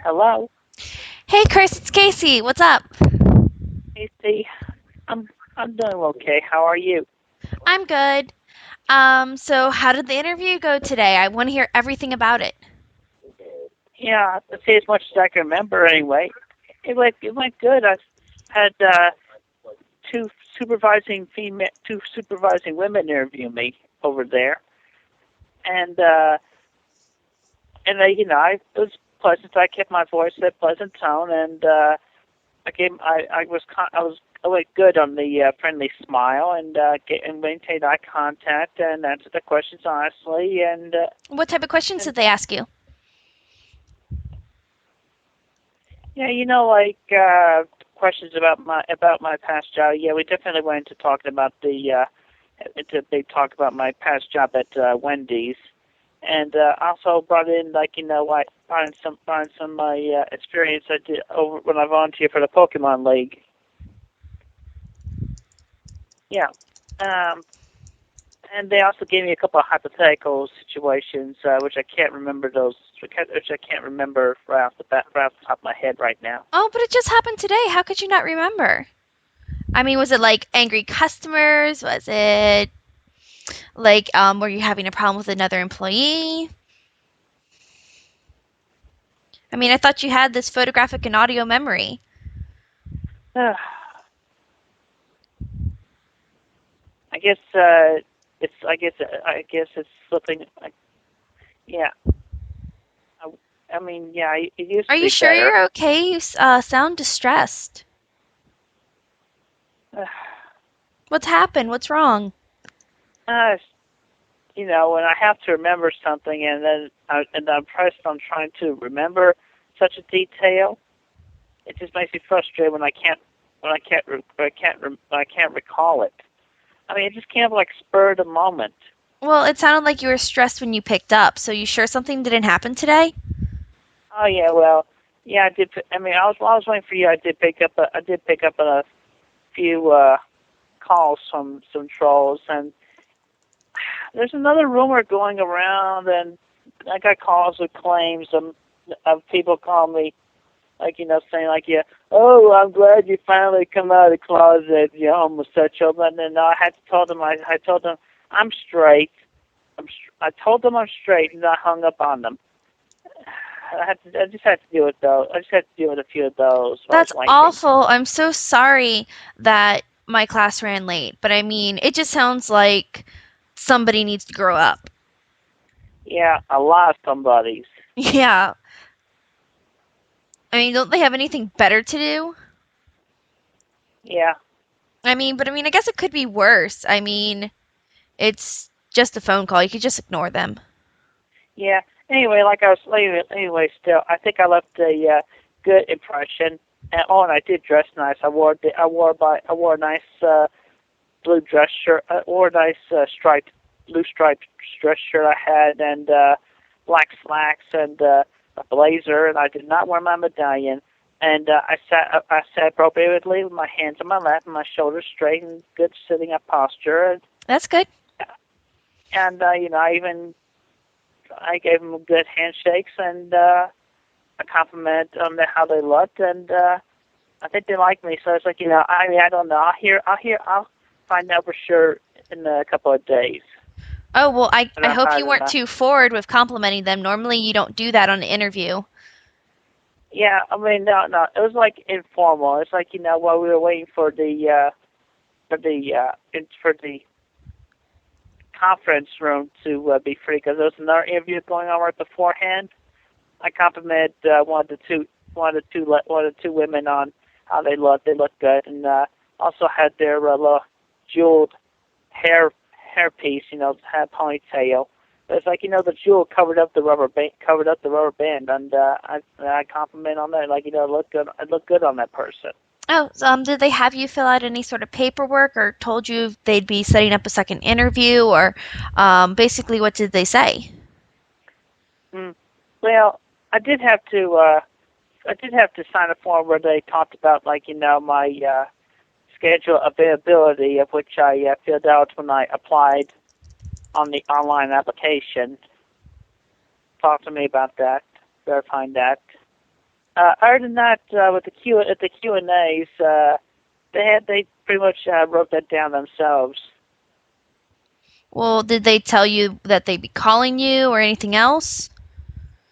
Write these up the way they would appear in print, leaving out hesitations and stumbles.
Hello, Hey Chris, it's Kacey. What's up? Casey. I'm I'm doing okay. How are you? I'm good. So how did the interview go today? I want to hear everything about it. Yeah, to say as much as I can remember anyway. It went good. I had two two supervising women interview me over there, and I it was pleasant. I kept my voice at a pleasant tone, and I was really good on the friendly smile and maintained eye contact and answered the questions honestly What type of questions and did they ask you? yeah, questions about my past job. Yeah, we definitely went into talking about it's a big talk about my past job at Wendy's, and also brought in brought in some of my experience I did over when I volunteered for the Pokemon League. Yeah, um, and they also gave me a couple of hypothetical situations, which I can't remember which I can't remember right off the top of my head right now. Oh, but it just happened today. How could you not remember? I mean, was it like angry customers? Was it like were you having a problem with another employee? I mean, I thought you had this photographic and audio memory. I guess I guess it's slipping. Yeah, I mean, yeah, it used Are to you be sure better. you're okay? You sound distressed. What's happened? What's wrong? Uh, when I have to remember something and I'm pressed on trying to remember such a detail, it just makes me frustrated when I can't recall it. I mean, it just can't like spur the moment. Well, it sounded like you were stressed when you picked up. So you sure something didn't happen today? Oh yeah, well, yeah, I did. I mean, while I was waiting for you, I did pick up a few calls from some trolls, and there's another rumor going around, and I got calls with claims of people calling me, like, saying like, yeah, oh, I'm glad you finally come out of the closet, you're homosexual. But then I had to tell them, I told them I'm straight. I told them I'm straight, and I hung up on them. I just had to deal with those. I just had to deal with a few of those while I was That's waiting. awful. I'm so sorry that my class ran late, but I mean, it just sounds like somebody needs to grow up. Yeah, a lot of somebodies. Yeah. I mean, don't they have anything better to do? Yeah, I guess it could be worse. I mean, it's just a phone call. You could just ignore them. yeah. Anyway, still, I think I left a good impression. And I did dress nice. I wore a nice blue dress shirt. I wore a nice blue striped dress shirt I had, and black slacks and a blazer. And I did not wear my medallion. And I sat appropriately with my hands on my lap and my shoulders straight and good sitting up posture. That's good. I gave them good handshakes and a compliment on how they looked, and I think they liked me. So it's like, I mean, I don't know. I'll find out for sure in a couple of days. Oh, well, But I hope you don't weren't know. too forward with complimenting them. Normally, you don't do that on an interview. Yeah, I mean, no, it was like informal. It's like, while we were waiting for the conference room to be free, because there was another interview going on right beforehand. I complimented one of the two women on how they looked. They looked good, and also had their little jeweled hair hairpiece, had a ponytail. But it's like, the jewel covered up the rubber band, and I compliment on that. Like, it looked good on that person. Oh, so, did they have you fill out any sort of paperwork or told you they'd be setting up a second interview or basically what did they say? Mm. Well, I did have to. I did have to sign a form where they talked about, like, my schedule availability, of which I filled out when I applied on the online application. Talk to me about that, verifying that. Other than that, with the Q and A's, they pretty much wrote that down themselves. Well, did they tell you that they'd be calling you or anything else?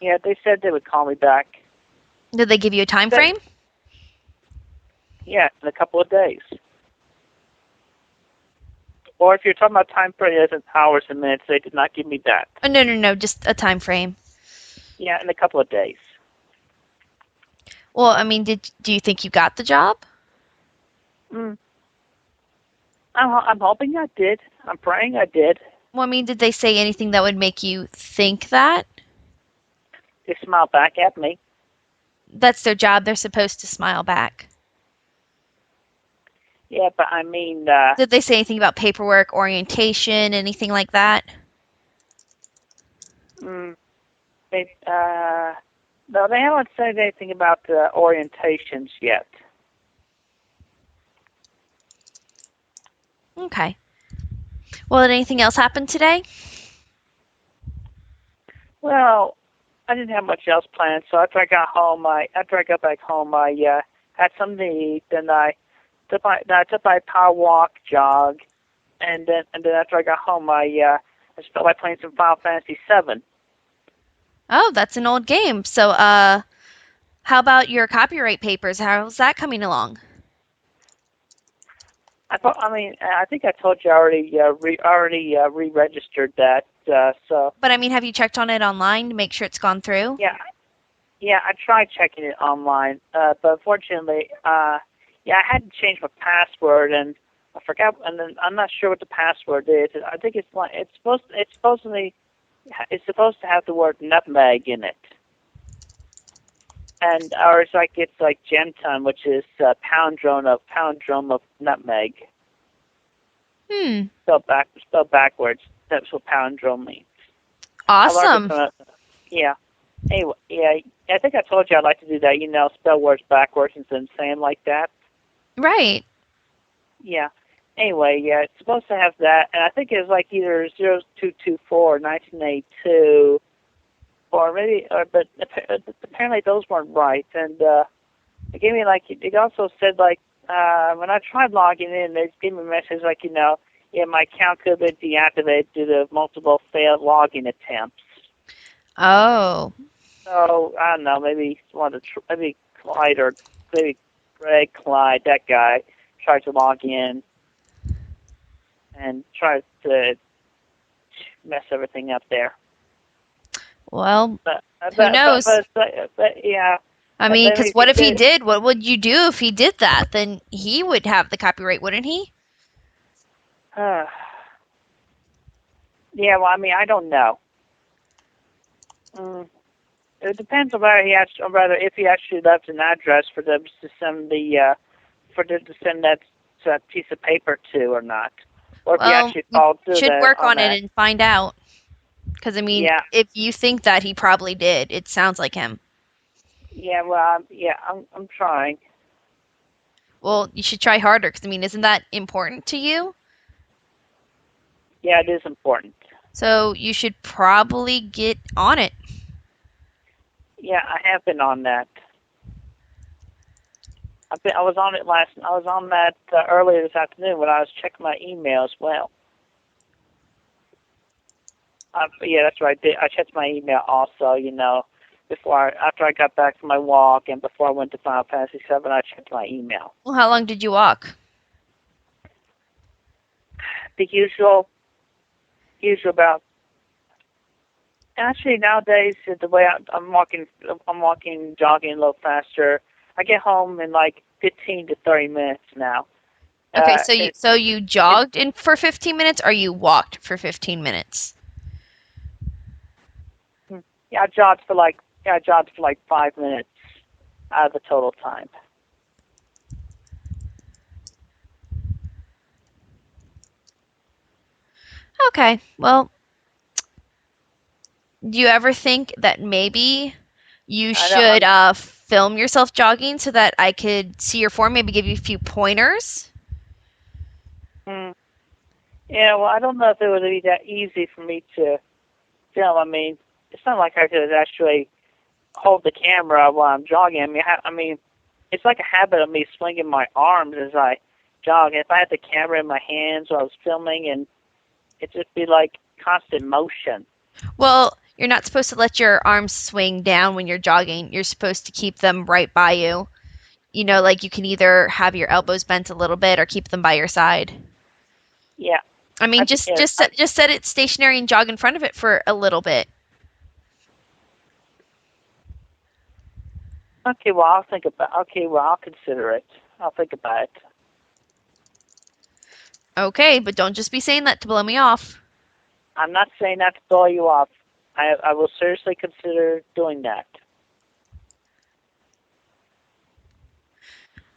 Yeah, they said they would call me back. Did they give you a time But, frame? yeah, in a couple of days. Or if you're talking about time frame as in hours and minutes, they did not give me that. Oh, no, just a time frame. Yeah, in a couple of days. Well, I mean, do you think you got the job? Mm. I'm hoping I did. I'm praying I did. Well, I mean, did they say anything that would make you think that? They smiled back at me. That's their job. They're supposed to smile back. Yeah, but I mean, Did they say anything about paperwork, orientation, anything like that? mm, they, no, they haven't said anything about orientations yet. Okay. Well, did anything else happen today? Well, I didn't have much else planned, so after I got back home, I had something to eat. Then I took my power walk, jog, and then after I got home, I just felt like playing some Final Fantasy VII. Oh, that's an old game. So, how about your copyright papers? How's that coming along? I think I told you I already re-registered that. So But I mean, have you checked on it online to make sure it's gone through? yeah, yeah, I tried checking it online, but unfortunately, yeah, I had to change my password, and I forgot, and then I'm not sure what the password is. I think it's supposed to have the word nutmeg in it, and or it's like Genton, which is poundrome of nutmeg, Hmm. spelled backwards. That's what poundrome means. I learned it Awesome. from yeah. Anyway, yeah, I think I told you I'd like to do that. Spell words backwards instead of saying like that. Right. Yeah. Anyway, yeah, it's supposed to have that, and I think it was like either 0224 or 1982, or maybe, but apparently those weren't right. And it gave me it also said when I tried logging in, they gave me a message yeah, my account could have been deactivated due to multiple failed login attempts. Oh. So I don't know, maybe Clyde or maybe Greg Clyde, that guy, tried to log in and tried to mess everything up there. Well, But who knows? yeah, I and mean, then because if he what if he did, did? What would you do if he did that? Then he would have the copyright, wouldn't he? yeah. Well, I mean, I don't know. Mm, it depends on whether if he actually left an address for them to send to send that piece of paper to or not, or if he Well, actually you followed through should that work on on it that. and find out. Because, I mean, Yeah, if you think that he probably did, it sounds like him. yeah. Well, I'm trying. Well, you should try harder. Because, I mean, isn't that important to you? Yeah, it is important. So you should probably get on it. Yeah, I have been on that. I was on that earlier this afternoon when I was checking my email as well. Yeah, that's right. I checked my email also. After I got back from my walk and before I went to Final Fantasy VII, I checked my email. Well, how long did you walk? The usual about. Actually, nowadays the way I'm walking, jogging a little faster. I get home in like 15 to 30 minutes now. Okay, Uh, it, so you it, jogged in for 15 minutes or you walked for 15 minutes? yeah, I jogged for like 5 minutes out of the total time. Okay. Well, do you ever think that maybe you I know. should film yourself jogging so that I could see your form, maybe give you a few pointers? Mm, yeah, well, I don't know if it would be that easy for me to film. I mean, it's not like I could actually hold the camera while I'm jogging. I mean, it's like a habit of me swinging my arms as I jog. If I had the camera in my hands while I was filming, and it'd just be like constant motion. Well, you're not supposed to let your arms swing down when you're jogging. You're supposed to keep them right by you. You know, like you can either have your elbows bent a little bit or keep them by your side. Yeah, I mean, just set it stationary and jog in front of it for a little bit. okay. Well, I'll think about. Okay, well, I'll consider it. I'll think about it. Okay, but don't just be saying that to blow me off. I'm not saying that to throw you off. I will seriously consider doing that.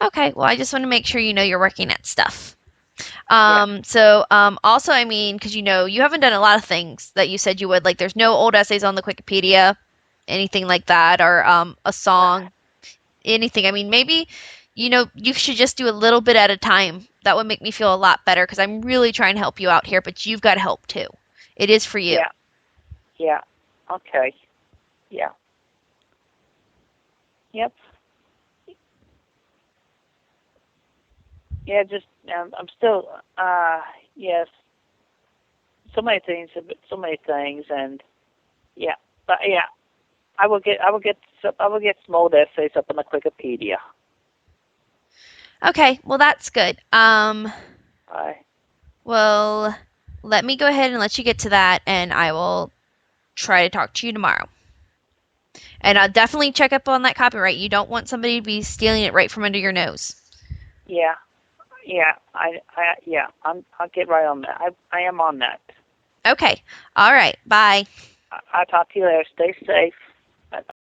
Okay, well, I just want to make sure you know you're working at stuff. Yeah. Also, I mean, because you know, you haven't done a lot of things that you said you would. Like, there's no old essays on the Wikipedia, anything like that, or a song, anything. I mean, maybe, you know, you should just do a little bit at a time. That would make me feel a lot better because I'm really trying to help you out here, but you've got to help too. It is for you. Yeah. Yeah. Okay. Yeah. Yep. Yeah. Just I'm still. Yes. So many things. So many things, and yeah. But yeah, I will get some old essays up on the Wikipedia. Okay, well, that's good. I Well, let me go ahead and let you get to that, and I will try to talk to you tomorrow. And I'll definitely check up on that copyright. You don't want somebody to be stealing it right from under your nose. yeah. Yeah. Yeah. I'll get right on that. I am on that. Okay. All right. Bye. I'll talk to you later. Stay safe.